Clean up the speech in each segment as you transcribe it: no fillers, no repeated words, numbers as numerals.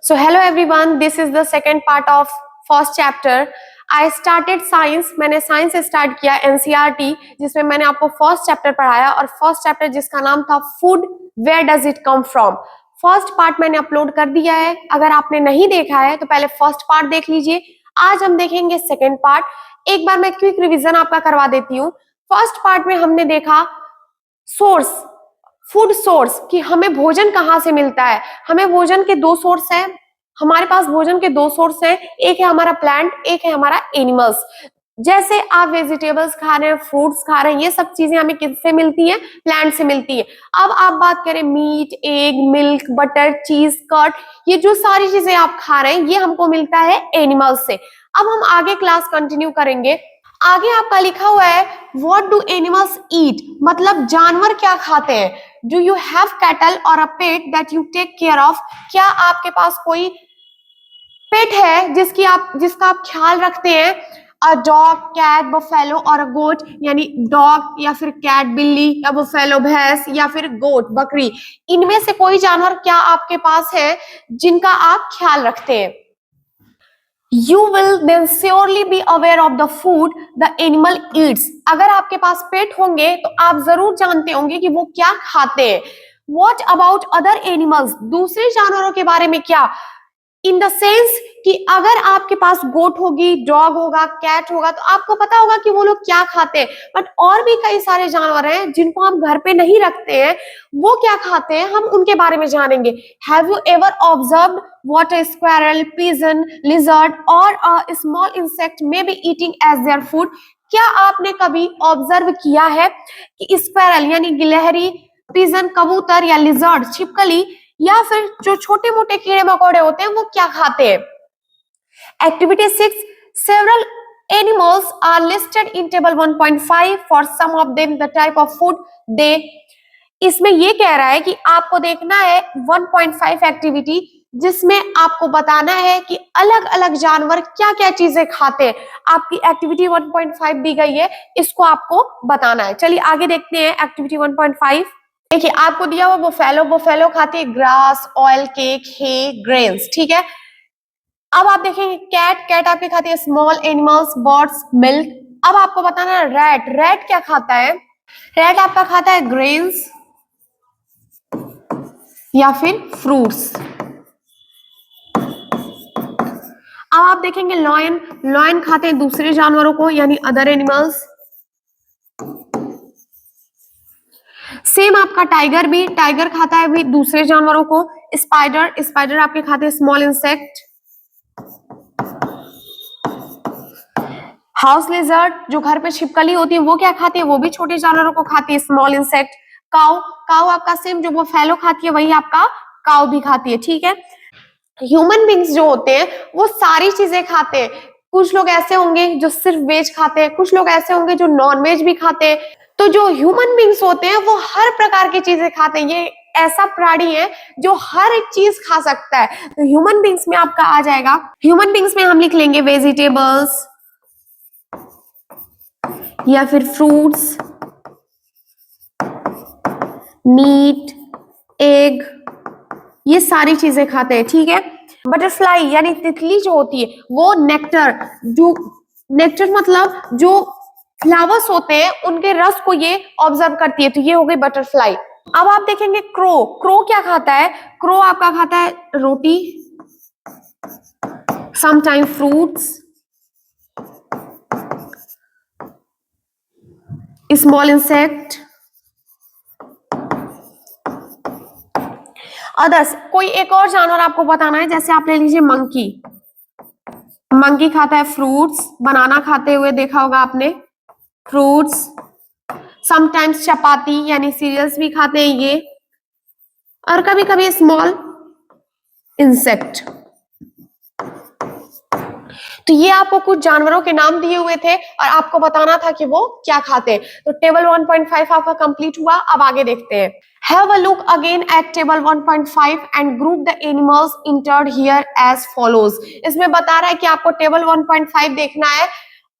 So hello everyone, this is the second part of first chapter. I started science, मैंने science start किया NCERT जिसमें मैंने आपको first chapter पढ़ाया और फर्स्ट चैप्टर जिसका नाम था food where does it come from. First part मैंने अपलोड कर दिया है, अगर आपने नहीं देखा है तो पहले फर्स्ट पार्ट देख लीजिए। आज हम देखेंगे सेकेंड पार्ट। एक बार मैं क्विक रिवीजन आपका करवा देती हूँ। फर्स्ट पार्ट में हमने देखा सोर्स, फूड सोर्स कि हमें भोजन कहाँ से मिलता है। हमें भोजन के दो सोर्स है, हमारे पास भोजन के दो सोर्स हैं, एक है हमारा प्लांट, एक है हमारा एनिमल्स। जैसे आप वेजिटेबल्स खा रहे हैं, फ्रूट्स खा रहे हैं, ये सब चीजें हमें किससे मिलती हैं? प्लांट से मिलती है। अब आप बात करें मीट, एग, मिल्क, बटर, चीज, कर्ड, ये जो सारी चीजें आप खा रहे हैं ये हमको मिलता है एनिमल्स से। अब हम आगे क्लास कंटिन्यू करेंगे। आगे आपका लिखा हुआ है व्हाट डू एनिमल्स ईट, मतलब जानवर क्या खाते हैं। डू यू हैव कैटल और a pet that you take care of, क्या आपके पास कोई पेट है जिसका आप ख्याल रखते हैं। अ डॉग, कैट, बफेलो और अ गोट, यानी डॉग या फिर कैट बिल्ली या बफेलो भैंस या फिर गोट बकरी, इनमें से कोई जानवर क्या आपके पास है जिनका आप ख्याल रखते हैं। You will then surely be aware of the food the animal eats. अगर आपके पास पेट होंगे तो आप जरूर जानते होंगे कि वो क्या खाते हैं। What about other animals? दूसरे जानवरों के बारे में क्या? इन द सेंस कि अगर आपके पास गोट होगी, डॉग होगा, कैट होगा तो आपको पता होगा कि वो लोग क्या खाते हैं। बट और भी कई सारे जानवर हैं जिनको हम घर पे नहीं रखते हैं, वो क्या खाते हैं हम उनके बारे में जानेंगे। Have you ever observed what a squirrel, pigeon, lizard और a small insect may be eating as their food? क्या आपने कभी ऑब्जर्व किया है कि स्क्वारल यानी गिलहरी, पिजन कबूतर या लिजर्ड छिपकली या फिर जो छोटे मोटे कीड़े मकोड़े होते हैं वो क्या खाते हैं। Activity 6, several animals are listed in table 1.5 for some of them the type of food they. इसमें ये कह रहा है कि आपको देखना है 1.5 एक्टिविटी जिसमें आपको बताना है कि अलग अलग जानवर क्या क्या चीजें खाते हैं। आपकी एक्टिविटी 1.5 दी गई है, इसको आपको बताना है। चलिए आगे देखते हैं एक्टिविटी 1.5। देखिए आपको दिया हुआ बफेलो खाते हैं ग्रास, ऑयल केक, हे, ग्रेन्स, ठीक है। अब आप देखेंगे कैट आपके खाते हैं स्मॉल एनिमल्स, बर्ड्स, मिल्क। अब आपको बताना है रैट क्या खाता है। रैट आपका खाता है ग्रेन्स या फिर फ्रूट्स। अब आप देखेंगे लॉयन खाते हैं दूसरे जानवरों को यानी अदर एनिमल्स। सेम आपका टाइगर खाता है भी दूसरे जानवरों को। स्पाइडर आपके खाते हैं स्मॉल इंसेक्ट। हाउस लिजर्ड जो घर पे छिपकली होती है वो क्या खाती है, वो भी छोटे जानवरों को खाती है, स्मॉल इंसेक्ट। काऊ आपका सेम जो बफेलो खाती है वही आपका काऊ भी खाती है, ठीक है। ह्यूमन बींग्स जो होते हैं वो सारी चीजें खाते हैं। कुछ लोग ऐसे होंगे जो सिर्फ वेज खाते हैं, कुछ लोग ऐसे होंगे जो नॉन वेज भी खाते हैं। तो जो ह्यूमन बींग्स होते हैं वो हर प्रकार की चीजें खाते हैं। ये ऐसा प्राणी है जो हर एक चीज खा सकता है। तो ह्यूमन बींग्स में आपका आ जाएगा, ह्यूमन बींग्स में हम लिख लेंगे वेजिटेबल्स या फिर फ्रूट्स, मीट, एग, ये सारी चीजें खाते हैं, ठीक है। बटरफ्लाई यानी तितली जो होती है वो नेक्टर मतलब जो फ्लावर्स होते हैं उनके रस को ये ऑब्जर्व करती है, तो ये हो गई बटरफ्लाई। अब आप देखेंगे क्रो क्या खाता है। क्रो आपका खाता है रोटी, sometime fruits, small insect, others. कोई एक और जानवर आपको बताना है, जैसे आप ले लीजिए मंकी खाता है फ्रूट्स, बनाना खाते हुए देखा होगा आपने, फ्रूट्स। समटाइम्स चपाती यानी सीरियल्स भी खाते हैं ये, और कभी कभी स्मॉल इंसेक्ट। तो ये आपको कुछ जानवरों के नाम दिए हुए थे और आपको बताना था कि वो क्या खाते हैं। तो टेबल 1.5 आपका कंप्लीट हुआ। अब आगे देखते हैं। Have a look again at table 1.5 and group the animals entered here as follows. इसमें बता रहा है कि आपको टेबल 1.5 देखना है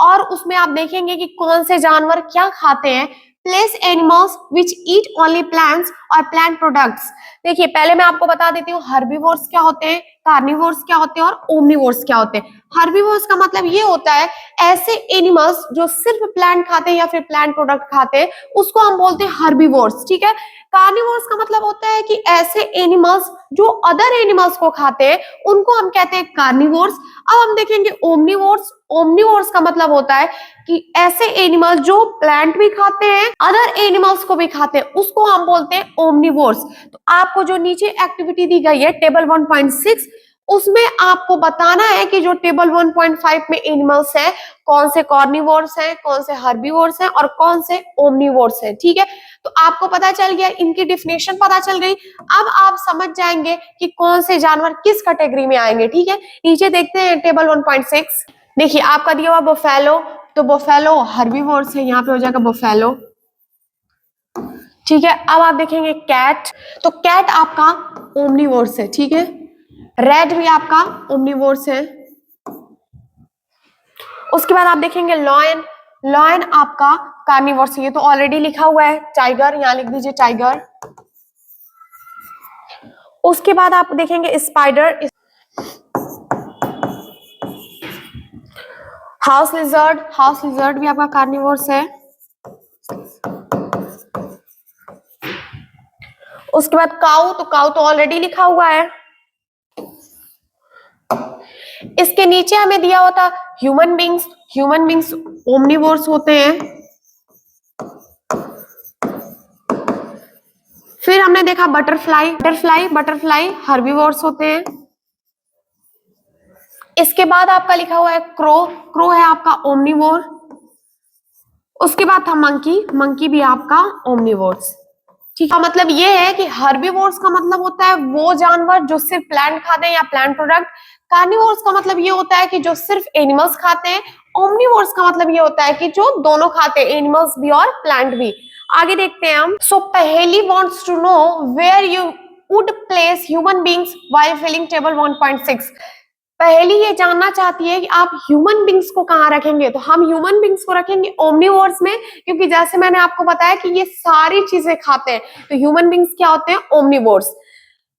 और उसमें आप देखेंगे कि कौन से जानवर क्या खाते हैं। Place animals which eat only plants or plant products. देखिए पहले मैं आपको बता देती हूँ हर्बीवोर्स क्या होते हैं, कार्निवोर्स क्या होते हैं और ओमनिवोर्स क्या होते हैं। हर्बीवोर्स का मतलब ये होता है ऐसे एनिमल्स जो सिर्फ प्लांट खाते हैं या फिर प्लांट प्रोडक्ट खाते हैं, उसको हम बोलते हैं हर्बीवोर्स, ठीक है। कार्निवोर्स का मतलब होता है कि ऐसे एनिमल्स जो अदर एनिमल्स को खाते हैं, उनको हम कहते हैं कार्निवोर्स। अब हम देखेंगे ओमनिवोर्स। ओमनिवोर्स का मतलब होता है कि ऐसे एनिमल्स जो प्लांट भी खाते हैं, अदर एनिमल्स को भी खाते हैं, उसको हम बोलते हैं ओमनिवोर्स। तो आपको जो नीचे एक्टिविटी दी गई है टेबल 1.6, उसमें आपको बताना है कि जो टेबल 1.5 में एनिमल्स हैं, कौन से कॉर्निवोर्स हैं, कौन से हर्बीवोर्स हैं और कौन से ओमनिवोर्स हैं, ठीक है। तो आपको पता चल गया, इनकी डिफिनेशन पता चल गई। अब आप समझ जाएंगे कि कौन से जानवर किस कैटेगरी में आएंगे, ठीक है। नीचे देखते हैं टेबल 1.6। देखिए आपका दिया हुआ बुफेलो, तो बुफेलो हर्बीवोर्स है, यहाँ पे हो जाएगा बुफेलो, ठीक है। अब आप देखेंगे कैट, तो कैट आपका ओमनिवोर्स है, ठीक है। रेड भी आपका ओमनिवोर्स है। उसके बाद आप देखेंगे लॉयन, लॉयन आपका कार्निवोर्स है, ये तो ऑलरेडी लिखा हुआ है। टाइगर, यहां लिख दीजिए टाइगर। उसके बाद आप देखेंगे spider, house lizard, house lizard भी आपका कार्निवोर्स है। उसके बाद काऊ, तो काऊ तो ऑलरेडी लिखा हुआ है। इसके नीचे हमें दिया होता human beings, human beings omnivores होते हैं। फिर हमने देखा बटरफ्लाई, बटरफ्लाई बटरफ्लाई हर्बीवोर्स होते हैं। इसके बाद आपका लिखा हुआ है क्रो, क्रो है आपका ओमनिवोर। उसके बाद था मंकी, मंकी भी आपका ओमनिवोर्स, ठीक है। मतलब ये है कि हर्बीवोर्स का मतलब होता है वो जानवर जो सिर्फ प्लांट खाते हैं या प्लांट प्रोडक्ट। कार्निवोर्स का मतलब ये होता है कि जो सिर्फ एनिमल्स खाते हैं। ओमनिवोर्स का मतलब ये होता है कि जो दोनों खाते हैं, एनिमल्स भी और प्लांट भी। आगे देखते हैं हम। So Paheli wants to know where you would place human beings while filling table 1.6। पहली ये जानना चाहती है कि आप ह्यूमन बींग्स को कहाँ रखेंगे, तो हम ह्यूमन बींग्स को रखेंगे ओमनिवोर्स में, क्योंकि जैसे मैंने आपको बताया कि ये सारी चीजें खाते हैं। तो ह्यूमन बींग्स क्या होते हैं, omnivores.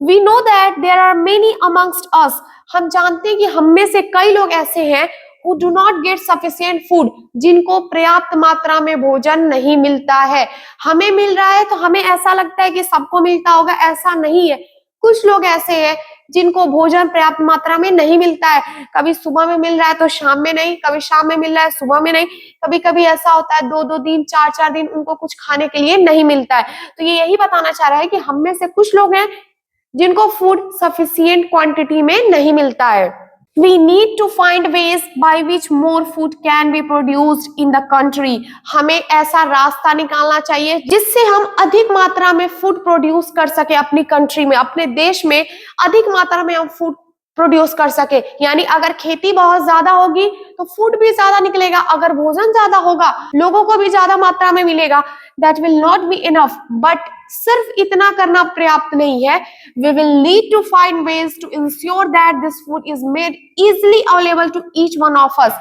We know that there are many amongst us, हम जानते हैं कि हम में से कई लोग ऐसे हैं who do not get sufficient food, जिनको पर्याप्त मात्रा में भोजन नहीं मिलता है। हमें मिल रहा है तो हमें ऐसा लगता है कि सबको मिलता होगा, ऐसा नहीं है। कुछ लोग ऐसे हैं जिनको भोजन पर्याप्त मात्रा में नहीं मिलता है। कभी सुबह में मिल रहा है तो शाम में नहीं, कभी शाम में मिल रहा है सुबह में नहीं, कभी कभी ऐसा होता है 2-2 दिन 4-4 दिन उनको कुछ खाने के लिए नहीं मिलता है। तो ये यही बताना चाह रहा है कि हम में से कुछ लोग हैं जिनको फूड सफिशिएंट क्वांटिटी में नहीं मिलता है। We need to find ways by which more food can be produced in the country. हमें ऐसा रास्ता निकालना चाहिए जिससे हम अधिक मात्रा में फूड प्रोड्यूस कर सके अपनी कंट्री में, अपने देश में अधिक मात्रा में हम फूड प्रोड्यूस कर सके। यानी अगर खेती बहुत ज्यादा होगी तो फूड भी ज्यादा निकलेगा, अगर भोजन ज्यादा होगा लोगों को भी ज्यादा मात्रा में मिलेगा। That will not be enough, but सिर्फ इतना करना पर्याप्त नहीं है। We will need to find ways to ensure that this food is made easily available to each one of us.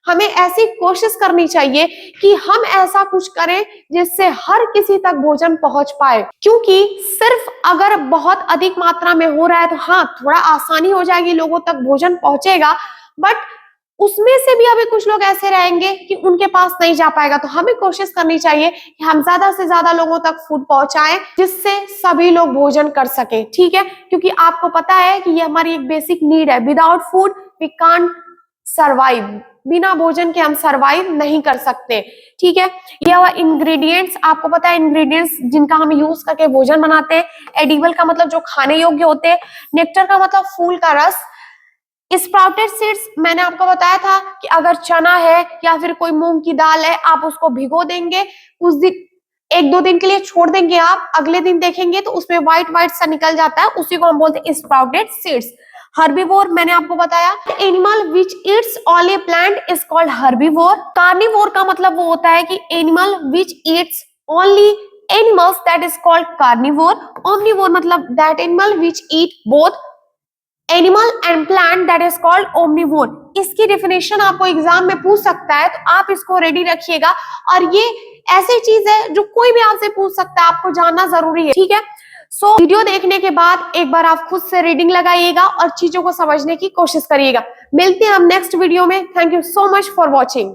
हमें ऐसी कोशिश करनी चाहिए कि हम ऐसा कुछ करें जिससे हर किसी तक भोजन पहुंच पाए, क्योंकि सिर्फ अगर बहुत अधिक मात्रा में हो रहा है तो हाँ थोड़ा आसानी हो जाएगी, लोगों तक भोजन पहुंचेगा, बट उसमें से भी अभी कुछ लोग ऐसे रहेंगे कि उनके पास नहीं जा पाएगा। तो हमें कोशिश करनी चाहिए कि हम ज्यादा से ज्यादा लोगों तक फूड पहुंचाएं जिससे सभी लोग भोजन कर सके, ठीक है। क्योंकि आपको पता है कि ये हमारी एक बेसिक नीड है। Without food we can't survive, बिना भोजन के हम सर्वाइव नहीं कर सकते, ठीक है। ये हुआ इंग्रेडिएंट्स, आपको पता है इंग्रेडिएंट्स जिनका हम यूज करके भोजन बनाते हैं। एडिबल का मतलब जो खाने योग्य होते हैं, नेक्टर का मतलब फूल का रस, स्प्राउटेड सीड्स मैंने आपको बताया था कि अगर चना है या फिर कोई मूंग की दाल है, आप उसको भिगो देंगे, उस दिन 1-2 दिन के लिए छोड़ देंगे, आप अगले दिन देखेंगे तो उसमें व्हाइट व्हाइट सा निकल जाता है, उसी को हम बोलते हैं स्प्राउटेड सीड्स। हर्बीवोर मैंने आपको बताया, animal which eats only plant is called herbivore. Carnivore का मतलब वो होता है कि animal which eats only animals, that is called carnivore. Omnivore मतलब that animal which eat both animal and plant, that is called omnivore. इसकी definition आपको exam में पूछ सकता है, तो आप इसको रेडी रखिएगा। और ये ऐसी चीज है जो कोई भी आपसे पूछ सकता है, आपको जानना जरूरी है, ठीक है। सो वीडियो देखने के बाद एक बार आप खुद से रीडिंग लगाइएगा और चीजों को समझने की कोशिश करिएगा। मिलते हैं हम नेक्स्ट वीडियो में। Thank you so much for watching.